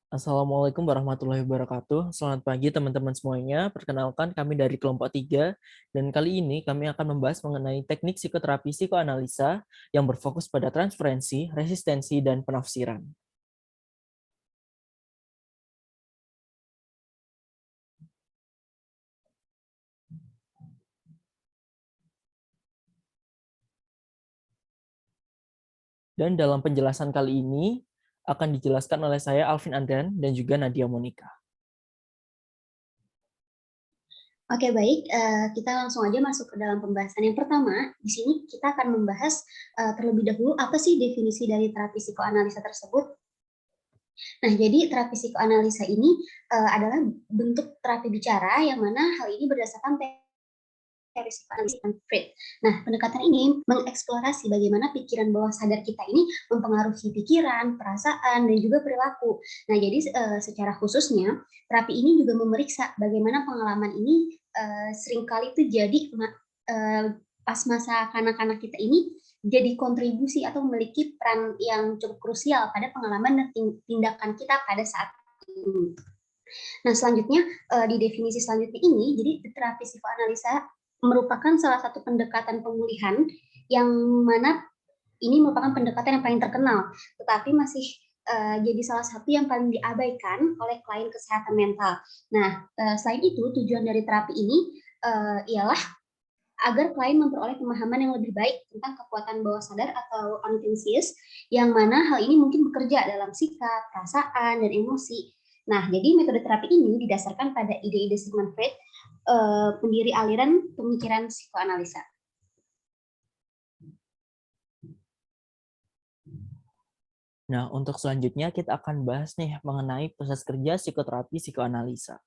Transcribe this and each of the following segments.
Assalamualaikum warahmatullahi wabarakatuh. Selamat pagi teman-teman semuanya. Perkenalkan kami dari kelompok 3 dan kali ini kami akan membahas mengenai teknik psikoterapi psikoanalisa yang berfokus pada transferensi, resistensi, dan penafsiran. Dan dalam penjelasan kali ini akan dijelaskan oleh saya Alvin Andrian dan juga Nadia Monika. Oke, baik. Kita langsung aja masuk ke dalam pembahasan yang pertama. Di sini kita akan membahas terlebih dahulu apa sih definisi dari terapi psikoanalisa tersebut. Nah, jadi terapi psikoanalisa ini adalah bentuk terapi bicara yang mana hal ini berdasarkan teori psikoanalisa Freud. Nah, pendekatan ini mengeksplorasi bagaimana pikiran bawah sadar kita ini mempengaruhi pikiran, perasaan, dan juga perilaku. Nah, jadi secara khususnya terapi ini juga memeriksa bagaimana pengalaman ini seringkali itu jadi pas masa kanak-kanak kita ini jadi kontribusi atau memiliki peran yang cukup krusial pada pengalaman dan tindakan kita pada saat ini. Nah, selanjutnya di definisi selanjutnya ini, jadi terapi psikoanalisa merupakan salah satu pendekatan pemulihan yang mana ini merupakan pendekatan yang paling terkenal, tetapi masih jadi salah satu yang paling diabaikan oleh klien kesehatan mental. Nah, selain itu tujuan dari terapi ini ialah agar klien memperoleh pemahaman yang lebih baik tentang kekuatan bawah sadar atau unconscious, yang mana hal ini mungkin bekerja dalam sikap, perasaan, dan emosi. Nah, jadi metode terapi ini didasarkan pada ide-ide Sigmund Freud, pendiri aliran pemikiran psikoanalisa. Nah, untuk selanjutnya kita akan bahas nih mengenai proses kerja psikoterapi psikoanalisa.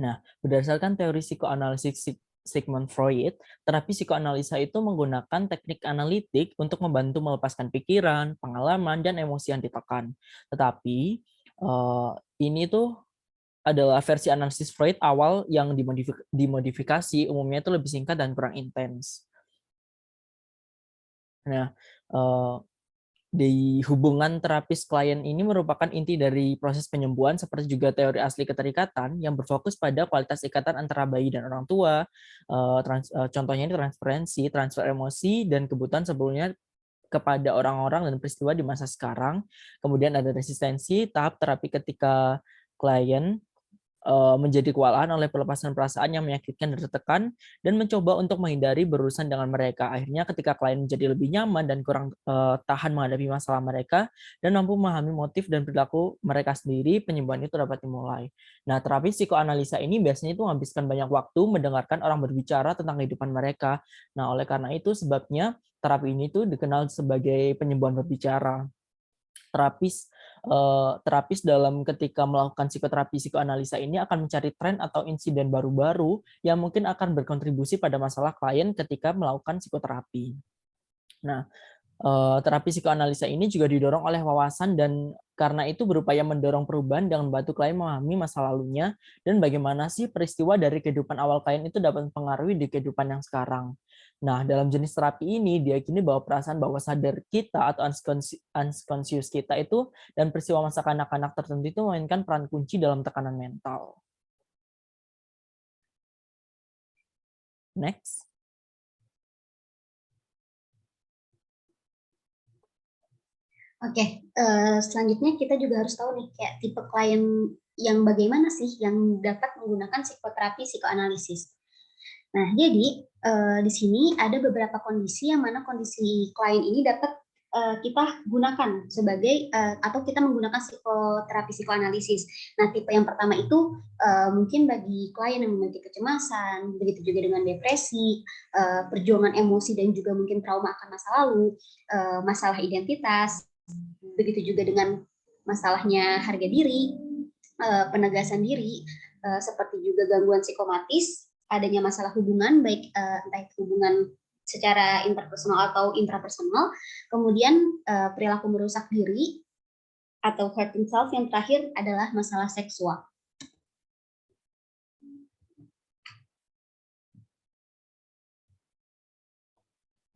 Nah, berdasarkan teori psikoanalisis Sigmund Freud, terapi psikoanalisa itu menggunakan teknik analitik untuk membantu melepaskan pikiran, pengalaman, dan emosi yang ditekan. Tetapi, ini tuh adalah versi analisis Freud awal yang dimodifikasi, umumnya itu lebih singkat dan kurang intens. Nah, di hubungan terapis klien ini merupakan inti dari proses penyembuhan seperti juga teori asli keterikatan yang berfokus pada kualitas ikatan antara bayi dan orang tua. Contohnya ini transferensi, transfer emosi, dan kebutuhan sebelumnya kepada orang-orang dan peristiwa di masa sekarang. Kemudian ada resistensi, tahap terapi ketika klien menjadi kewalahan oleh pelepasan perasaan yang menyakitkan dan tertekan, dan mencoba untuk menghindari berurusan dengan mereka. Akhirnya ketika klien menjadi lebih nyaman dan kurang tahan menghadapi masalah mereka, dan mampu memahami motif dan perilaku mereka sendiri, penyembuhan itu dapat dimulai. Nah, terapi psikoanalisa ini biasanya itu menghabiskan banyak waktu mendengarkan orang berbicara tentang kehidupan mereka. Nah, oleh karena itu sebabnya terapi ini tuh dikenal sebagai penyembuhan berbicara. Terapis dalam ketika melakukan psikoterapi psikoanalisa ini akan mencari tren atau insiden baru-baru yang mungkin akan berkontribusi pada masalah klien ketika melakukan psikoterapi. Nah, terapi psikoanalisa ini juga didorong oleh wawasan dan karena itu berupaya mendorong perubahan dengan membantu klien memahami masa lalunya dan bagaimana sih peristiwa dari kehidupan awal klien itu dapat mempengaruhi di kehidupan yang sekarang. Nah, dalam jenis terapi ini diyakini bahwa perasaan bawah sadar kita atau unconscious kita itu dan peristiwa masa kanak-kanak tertentu itu memainkan peran kunci dalam tekanan mental. Next. Oke, selanjutnya kita juga harus tahu nih kayak tipe klien yang bagaimana sih yang dapat menggunakan psikoterapi psikoanalisis. Nah, jadi di sini ada beberapa kondisi yang mana kondisi klien ini dapat kita gunakan sebagai atau kita menggunakan psikoterapi psikoanalisis. Nah, tipe yang pertama itu mungkin bagi klien yang memiliki kecemasan, begitu juga dengan depresi, perjuangan emosi dan juga mungkin trauma akan masa lalu, masalah identitas, begitu juga dengan masalahnya harga diri, penegasan diri, seperti juga gangguan psikomatis, adanya masalah hubungan, baik entah itu hubungan secara interpersonal atau intrapersonal, kemudian perilaku merusak diri atau hurt himself, yang terakhir adalah masalah seksual.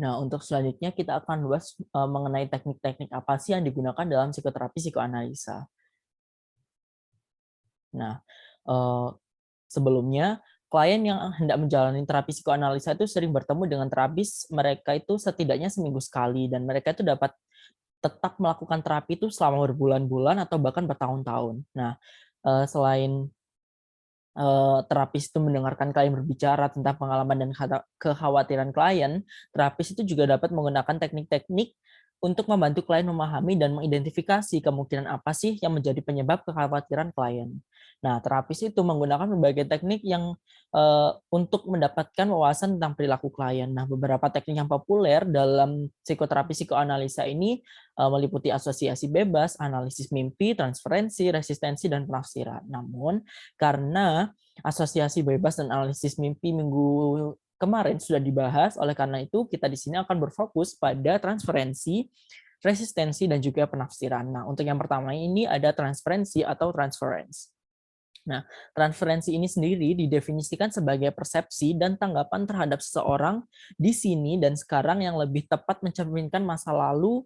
Nah, untuk selanjutnya kita akan bahas mengenai teknik-teknik apa sih yang digunakan dalam psikoterapi psikoanalisa. Nah, eh, sebelumnya klien yang hendak menjalani terapi psikoanalisa itu sering bertemu dengan terapis mereka itu setidaknya seminggu sekali, dan mereka itu dapat tetap melakukan terapi itu selama berbulan-bulan atau bahkan bertahun-tahun. Nah, selain terapis itu mendengarkan klien berbicara tentang pengalaman dan kekhawatiran klien, terapis itu juga dapat menggunakan teknik-teknik untuk membantu klien memahami dan mengidentifikasi kemungkinan apa sih yang menjadi penyebab kekhawatiran klien. Nah, terapis itu menggunakan berbagai teknik yang untuk mendapatkan wawasan tentang perilaku klien. Nah, beberapa teknik yang populer dalam psikoterapi psikoanalisa ini meliputi asosiasi bebas, analisis mimpi, transferensi, resistensi, dan penafsiran. Namun, karena asosiasi bebas dan analisis mimpi minggu kemarin sudah dibahas, oleh karena itu kita di sini akan berfokus pada transferensi, resistensi, dan juga penafsiran. Nah, untuk yang pertama ini ada transferensi atau transference. Nah, transferensi ini sendiri didefinisikan sebagai persepsi dan tanggapan terhadap seseorang di sini dan sekarang yang lebih tepat mencerminkan masa lalu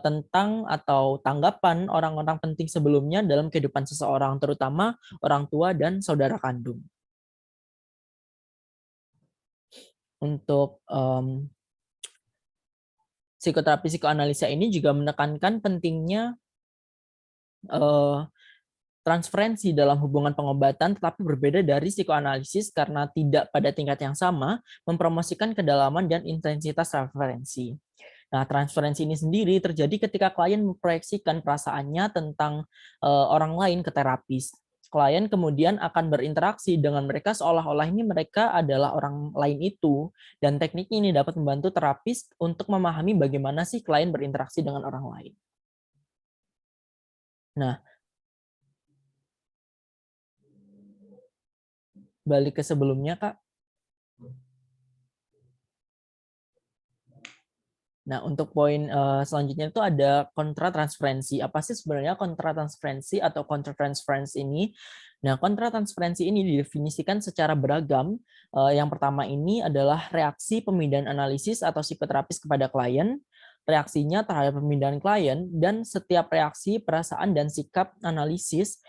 tentang atau tanggapan orang-orang penting sebelumnya dalam kehidupan seseorang, terutama orang tua dan saudara kandung. Untuk psikoterapi psikoanalisa ini juga menekankan pentingnya transferensi dalam hubungan pengobatan, tetapi berbeda dari psikoanalisis karena tidak pada tingkat yang sama, mempromosikan kedalaman dan intensitas referensi. Nah, transferensi ini sendiri terjadi ketika klien memproyeksikan perasaannya tentang orang lain ke terapis. Klien kemudian akan berinteraksi dengan mereka seolah-olah ini mereka adalah orang lain itu, dan teknik ini dapat membantu terapis untuk memahami bagaimana sih klien berinteraksi dengan orang lain. Nah, balik ke sebelumnya, Kak. Nah, untuk poin selanjutnya itu ada kontratransferensi. Apa sih sebenarnya kontratransferensi atau countertransference ini? Nah, kontratransferensi ini didefinisikan secara beragam. Yang pertama ini adalah reaksi pemindahan analisis atau psikoterapis kepada klien, reaksinya terhadap pemindahan klien, dan setiap reaksi, perasaan, dan sikap analisis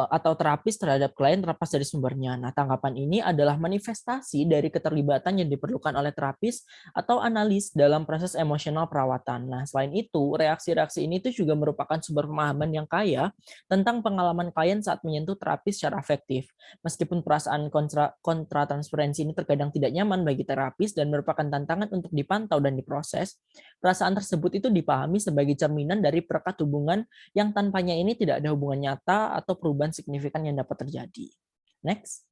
atau terapis terhadap klien terlepas dari sumbernya. Nah, tanggapan ini adalah manifestasi dari keterlibatan yang diperlukan oleh terapis atau analis dalam proses emosional perawatan. Nah, selain itu, reaksi-reaksi ini tuh juga merupakan sumber pemahaman yang kaya tentang pengalaman klien saat menyentuh terapis secara efektif. Meskipun perasaan kontratransferensi ini terkadang tidak nyaman bagi terapis dan merupakan tantangan untuk dipantau dan diproses, perasaan tersebut itu dipahami sebagai cerminan dari perekat hubungan yang tanpanya ini tidak ada hubungan nyata atau perubahan signifikan yang dapat terjadi. Next.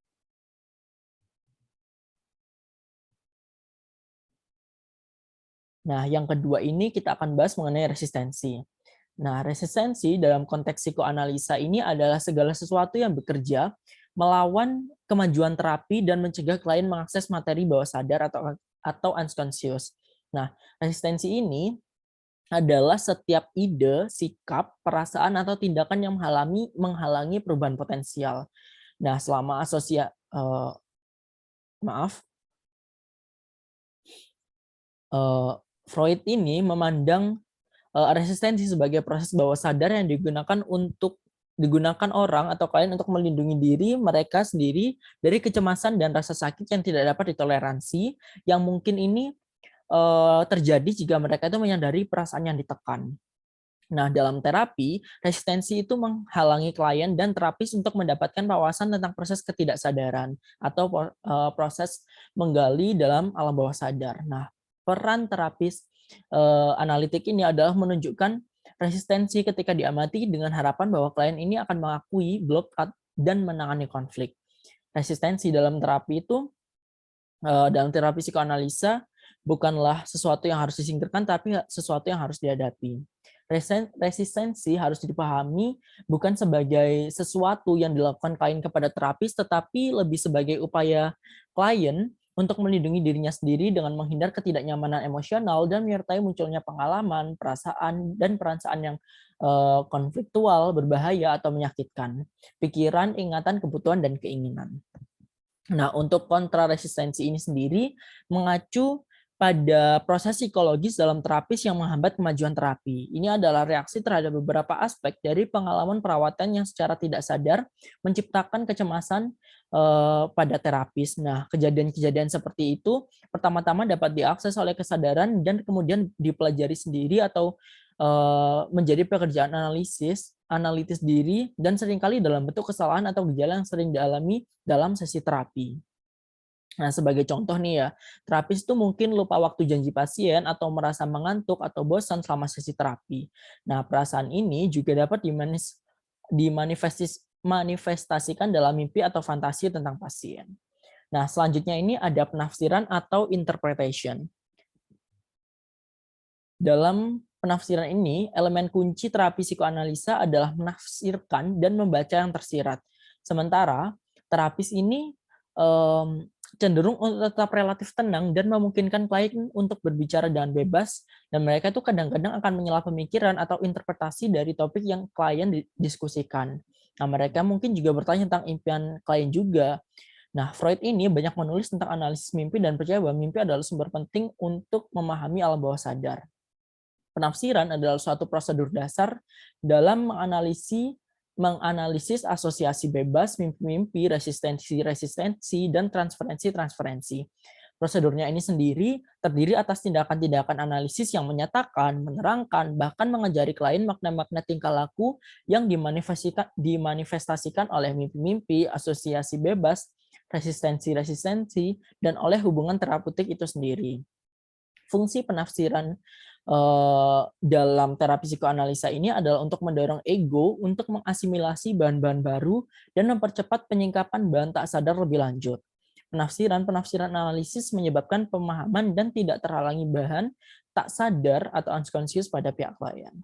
Nah, yang kedua ini kita akan bahas mengenai resistensi. Nah, resistensi dalam konteks psikoanalisa ini adalah segala sesuatu yang bekerja melawan kemajuan terapi dan mencegah klien mengakses materi bawah sadar atau unconscious. Nah, resistensi ini adalah setiap ide, sikap, perasaan, atau tindakan yang menghalangi perubahan potensial. Nah, selama Freud ini memandang resistensi sebagai proses bawah sadar yang digunakan orang atau klien untuk melindungi diri mereka sendiri dari kecemasan dan rasa sakit yang tidak dapat ditoleransi, yang mungkin ini terjadi jika mereka itu menyadari perasaan yang ditekan. Nah, dalam terapi, resistensi itu menghalangi klien dan terapis untuk mendapatkan wawasan tentang proses ketidaksadaran atau proses menggali dalam alam bawah sadar. Nah, peran terapis analitik ini adalah menunjukkan resistensi ketika diamati dengan harapan bahwa klien ini akan mengakui blok dan menangani konflik. Resistensi dalam terapi itu, dalam terapi psikoanalisa, bukanlah sesuatu yang harus disingkirkan, tapi sesuatu yang harus dihadapi. Resistensi harus dipahami bukan sebagai sesuatu yang dilakukan klien kepada terapis, tetapi lebih sebagai upaya klien untuk melindungi dirinya sendiri dengan menghindar ketidaknyamanan emosional dan menyertai munculnya pengalaman, perasaan, dan perasaan yang konfliktual, berbahaya, atau menyakitkan. Pikiran, ingatan, kebutuhan, dan keinginan. Nah, untuk kontraresistensi ini sendiri mengacu pada proses psikologis dalam terapis yang menghambat kemajuan terapi. Ini adalah reaksi terhadap beberapa aspek dari pengalaman perawatan yang secara tidak sadar menciptakan kecemasan pada terapis. Nah, kejadian-kejadian seperti itu pertama-tama dapat diakses oleh kesadaran dan kemudian dipelajari sendiri atau menjadi pekerjaan analitis diri, dan seringkali dalam bentuk kesalahan atau gejala yang sering dialami dalam sesi terapi. Nah, sebagai contoh nih ya, terapis itu mungkin lupa waktu janji pasien atau merasa mengantuk atau bosan selama sesi terapi. Nah, perasaan ini juga dapat dimanifestasikan dalam mimpi atau fantasi tentang pasien. Nah, selanjutnya ini ada penafsiran atau interpretation. Dalam penafsiran ini, elemen kunci terapi psikoanalisa adalah menafsirkan dan membaca yang tersirat. Sementara terapis ini cenderung untuk tetap relatif tenang dan memungkinkan klien untuk berbicara dengan bebas, dan mereka itu kadang-kadang akan menyela pemikiran atau interpretasi dari topik yang klien diskusikan. Nah, mereka mungkin juga bertanya tentang impian klien juga. Nah, Freud ini banyak menulis tentang analisis mimpi dan percaya bahwa mimpi adalah sumber penting untuk memahami alam bawah sadar. Penafsiran adalah suatu prosedur dasar dalam menganalisis asosiasi bebas, mimpi-mimpi, resistensi-resistensi, dan transferensi-transferensi. Prosedurnya ini sendiri terdiri atas tindakan-tindakan analisis yang menyatakan, menerangkan, bahkan mengajari klien makna-makna tingkah laku yang dimanifestasikan oleh mimpi-mimpi, asosiasi bebas, resistensi-resistensi, dan oleh hubungan terapeutik itu sendiri. Fungsi penafsiran dalam terapi psikoanalisa ini adalah untuk mendorong ego untuk mengasimilasi bahan-bahan baru dan mempercepat penyingkapan bahan tak sadar lebih lanjut. Penafsiran analisis menyebabkan pemahaman dan tidak terhalangi bahan tak sadar atau unconscious pada pihak klien.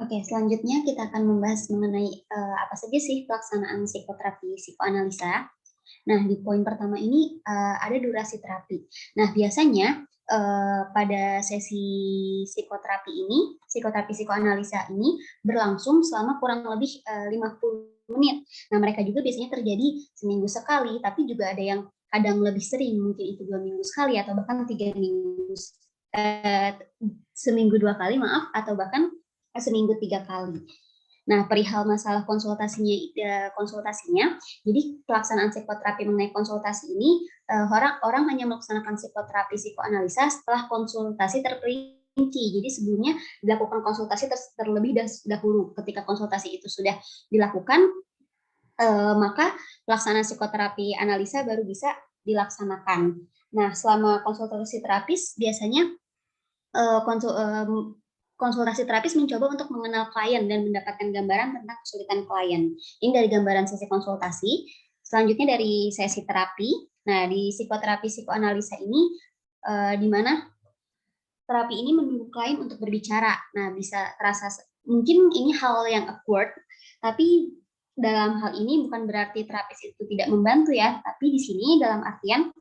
Oke, selanjutnya kita akan membahas mengenai apa saja sih pelaksanaan psikoterapi psikoanalisa. Nah, di poin pertama ini ada durasi terapi. Nah, biasanya pada sesi psikoterapi psikoanalisa ini berlangsung selama kurang lebih 50 menit. Nah, mereka juga biasanya terjadi seminggu sekali, tapi juga ada yang kadang lebih sering, mungkin itu 2 minggu sekali atau bahkan 3 minggu, seminggu 2 kali, maaf, atau bahkan seminggu 3 kali. Nah, perihal masalah konsultasinya, jadi pelaksanaan psikoterapi mengenai konsultasi ini, orang hanya melaksanakan psikoterapi psikoanalisa setelah konsultasi terperinci. Jadi sebelumnya dilakukan konsultasi terlebih dahulu. Ketika konsultasi itu sudah dilakukan, maka pelaksanaan psikoterapi analisa baru bisa dilaksanakan. Nah, selama konsultasi terapis biasanya konsultasi terapis mencoba untuk mengenal klien dan mendapatkan gambaran tentang kesulitan klien. Ini dari gambaran sesi konsultasi. Selanjutnya dari sesi terapi. Nah, di psikoterapi psikoanalisa ini di mana terapi ini menunggu klien untuk berbicara. Nah, bisa terasa mungkin ini hal yang awkward, tapi dalam hal ini bukan berarti terapis itu tidak membantu ya, tapi di sini dalam artian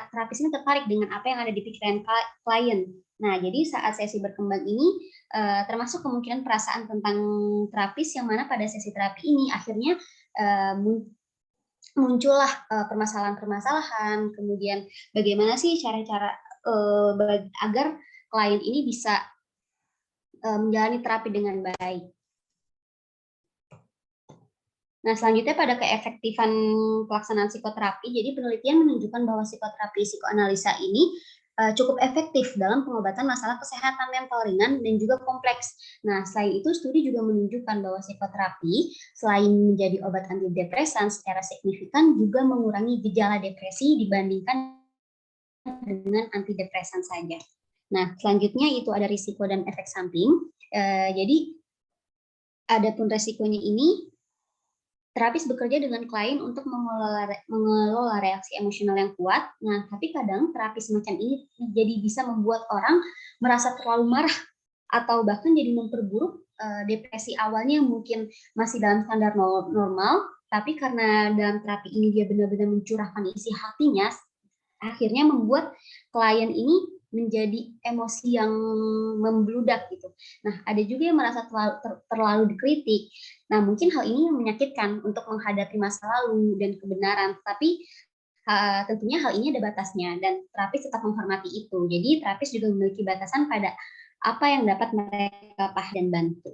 terapis ini tertarik dengan apa yang ada di pikiran klien. Nah, jadi saat sesi berkembang ini termasuk kemungkinan perasaan tentang terapis yang mana pada sesi terapi ini akhirnya muncullah permasalahan-permasalahan, kemudian bagaimana sih cara-cara agar klien ini bisa menjalani terapi dengan baik. Nah, selanjutnya pada keefektifan pelaksanaan psikoterapi, jadi penelitian menunjukkan bahwa psikoterapi psikoanalisa ini cukup efektif dalam pengobatan masalah kesehatan mental ringan dan juga kompleks. Nah, selain itu studi juga menunjukkan bahwa psikoterapi selain menjadi obat antidepresan secara signifikan juga mengurangi gejala depresi dibandingkan dengan antidepresan saja. Nah, selanjutnya itu ada risiko dan efek samping. Jadi, adapun risikonya ini, terapis bekerja dengan klien untuk mengelola reaksi emosional yang kuat. Nah, tapi kadang terapi semacam ini jadi bisa membuat orang merasa terlalu marah atau bahkan jadi memperburuk depresi awalnya yang mungkin masih dalam standar normal, tapi karena dalam terapi ini dia benar-benar mencurahkan isi hatinya, akhirnya membuat klien ini menjadi emosi yang membludak gitu. Nah, ada juga yang merasa terlalu dikritik. Nah, mungkin hal ini menyakitkan untuk menghadapi masa lalu dan kebenaran, tapi tentunya hal ini ada batasnya dan terapis tetap menghormati itu. Jadi terapis juga memiliki batasan pada apa yang dapat mereka pahami dan bantu.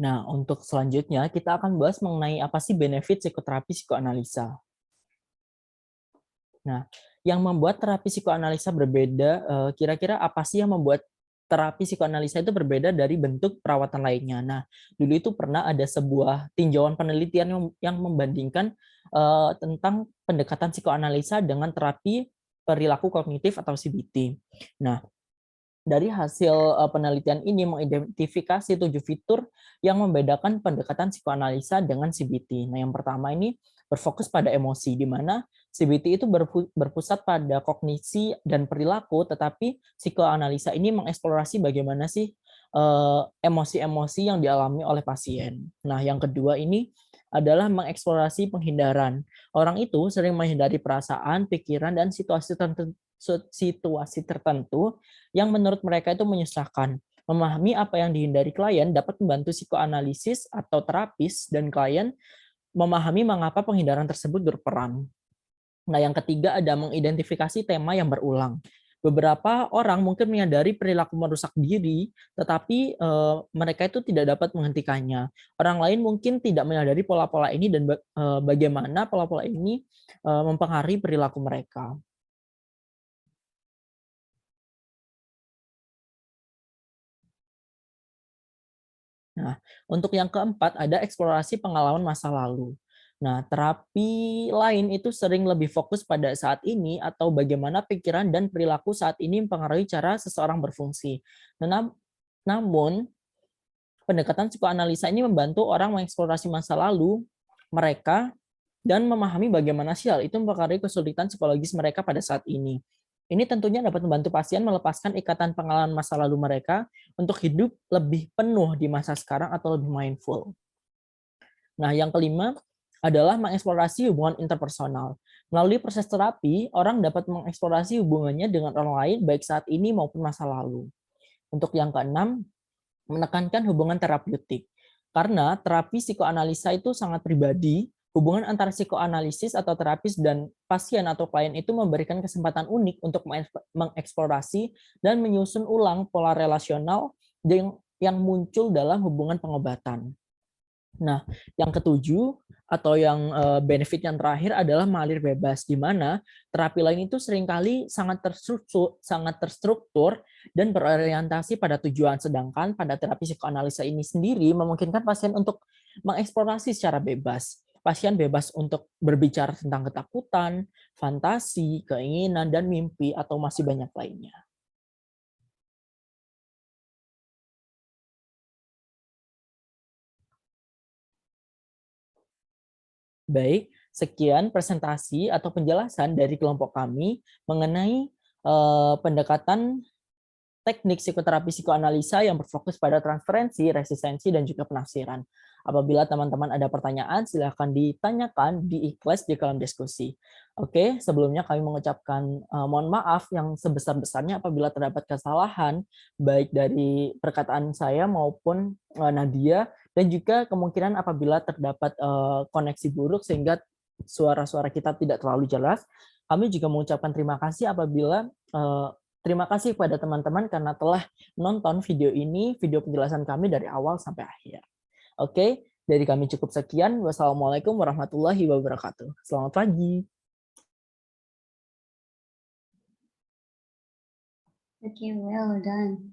Nah, untuk selanjutnya kita akan bahas mengenai apa sih benefit psikoterapi psikoanalisa. Nah, yang membuat terapi psikoanalisa berbeda, kira-kira apa sih yang membuat terapi psikoanalisa itu berbeda dari bentuk perawatan lainnya? Nah, dulu itu pernah ada sebuah tinjauan penelitian yang membandingkan tentang pendekatan psikoanalisa dengan terapi perilaku kognitif atau CBT. Nah, dari hasil penelitian ini mengidentifikasi 7 fitur yang membedakan pendekatan psikoanalisa dengan CBT. Nah, yang pertama ini berfokus pada emosi, di mana CBT itu berpusat pada kognisi dan perilaku, tetapi psikoanalisa ini mengeksplorasi bagaimana sih emosi-emosi yang dialami oleh pasien. Nah, yang kedua ini adalah mengeksplorasi penghindaran. Orang itu sering menghindari perasaan, pikiran, dan situasi tertentu yang menurut mereka itu menyusahkan. Memahami apa yang dihindari klien dapat membantu psikoanalisis atau terapis dan klien memahami mengapa penghindaran tersebut berperan. Nah, yang ketiga ada mengidentifikasi tema yang berulang. Beberapa orang mungkin menyadari perilaku merusak diri, tetapi mereka itu tidak dapat menghentikannya. Orang lain mungkin tidak menyadari pola-pola ini dan bagaimana pola-pola ini mempengaruhi perilaku mereka. Nah, untuk yang keempat ada eksplorasi pengalaman masa lalu. Nah, terapi lain itu sering lebih fokus pada saat ini atau bagaimana pikiran dan perilaku saat ini mempengaruhi cara seseorang berfungsi. Namun, pendekatan psikoanalisa ini membantu orang mengeksplorasi masa lalu mereka dan memahami bagaimana sih hal itu mempengaruhi kesulitan psikologis mereka pada saat ini. Ini tentunya dapat membantu pasien melepaskan ikatan pengalaman masa lalu mereka untuk hidup lebih penuh di masa sekarang atau lebih mindful. Nah, yang kelima adalah mengeksplorasi hubungan interpersonal. Melalui proses terapi, orang dapat mengeksplorasi hubungannya dengan orang lain baik saat ini maupun masa lalu. Untuk yang keenam, menekankan hubungan terapeutik. Karena terapi psikoanalisa itu sangat pribadi, hubungan antara psikoanalisis atau terapis dan pasien atau klien itu memberikan kesempatan unik untuk mengeksplorasi dan menyusun ulang pola relasional yang muncul dalam hubungan pengobatan. Nah, yang ketujuh atau yang benefit yang terakhir adalah mengalir bebas, di mana terapi lain itu seringkali sangat terstruktur dan berorientasi pada tujuan, sedangkan pada terapi psikoanalisa ini sendiri memungkinkan pasien untuk mengeksplorasi secara bebas. Pasien bebas untuk berbicara tentang ketakutan, fantasi, keinginan, dan mimpi, atau masih banyak lainnya. Baik, sekian presentasi atau penjelasan dari kelompok kami mengenai pendekatan teknik psikoterapi psikoanalisa yang berfokus pada transferensi, resistensi, dan juga penafsiran. Apabila teman-teman ada pertanyaan, silahkan ditanyakan di kelas di kolom diskusi. Oke, sebelumnya kami mengucapkan mohon maaf yang sebesar-besarnya apabila terdapat kesalahan, baik dari perkataan saya maupun Nadia, dan juga kemungkinan apabila terdapat koneksi buruk sehingga suara-suara kita tidak terlalu jelas. Kami juga mengucapkan terima kasih apabila terima kasih kepada teman-teman karena telah menonton video ini, video penjelasan kami dari awal sampai akhir. Oke, dari kami cukup sekian. Wassalamualaikum warahmatullahi wabarakatuh. Selamat pagi. Okay, well done.